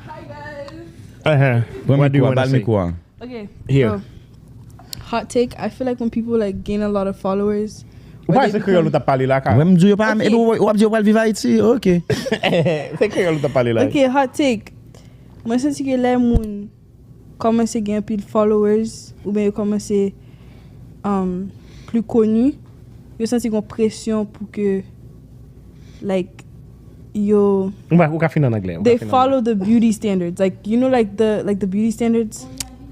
Hi guys. What do you want to say? Okay. Here. so, hot take. I feel like when people like gain a lot of followers. Why is the Creole to parler là? Wè m'dou yo pa, Ok. e do wap di yo pal viva Haiti, ok. C'est Creole to parler là. Ok, hot take. Moi, senti que les moun commencent à gagner plus de followers ou bien ils commencent plus connus. Yo senti qu'on pression pour que like yo Ou ka fin en anglais. they follow the beauty standards. Like you know like the beauty standards.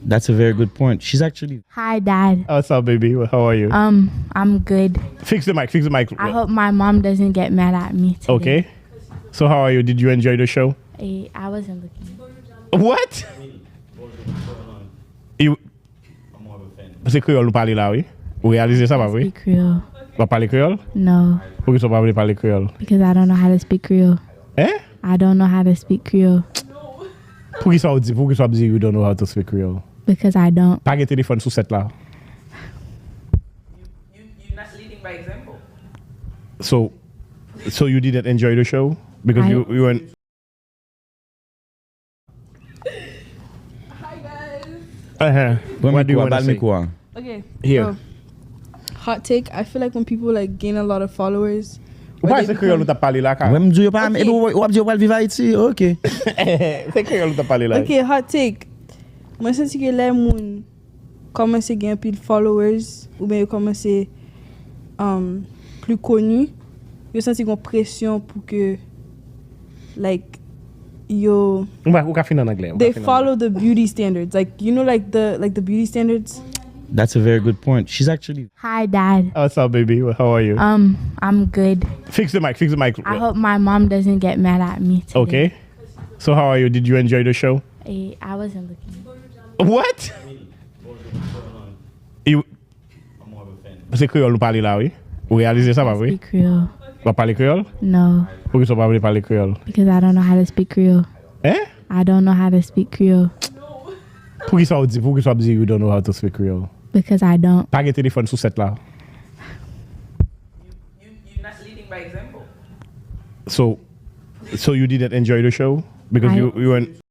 That's a very good point. She's actually... Hi, Dad. What's up, baby? How are you? I'm good. Fix the mic. I hope my mom doesn't get mad at me today. Okay. So how are you? Did you enjoy the show? I wasn't looking. What? You... C'est Creole ou parler là, oui? Ou réaliser ça, pas oui? Speak Creole. Va parler créole? No, Pourquoi tu vas pas parler créole? because I don't know how to speak Creole. Hein? I don't know how to speak Creole Pourquoi ça dit? Pourquoi ça dit you don't know how to speak Creole? because I don't. Pas de téléphone sous cette là. You're not leading by example. So you didn't enjoy the show because you went. Hi guys. What do you want to say? Okay. Here. so, hot take. I feel like when people like gain a lot of followers. Why they is the Creole to parler là? Wè m'dou yo pa, Ok. e do wap di yo pal viva Haiti, ok. C'est Creole to parler là. Ok, hot take. Moi, senti que les moun commencent à gagner plus de followers ou bien ils commencent plus connus. Yo senti qu'on pression pour que like yo Ou ka fin en anglais. they follow the beauty standards. Like you know like the beauty standards. That's a very good point. She's actually... Hi, Dad. What's up, baby? How are you? I'm good. Fix the mic. I hope my mom doesn't get mad at me today. Okay. So how are you? Did you enjoy the show? I wasn't looking. What? You... C'est Creole ou parler là, oui? Ou réaliser ça, pas oui? Speak Creole. Va parler créole? No, Pourquoi tu vas pas parler créole? because I don't know how to speak Creole. Hein? I don't know how to speak Creole Pourquoi ça dit you don't know how to speak Creole? because I don't. Pas de téléphone sous cette là. You're not leading by example. So you didn't enjoy the show because you went.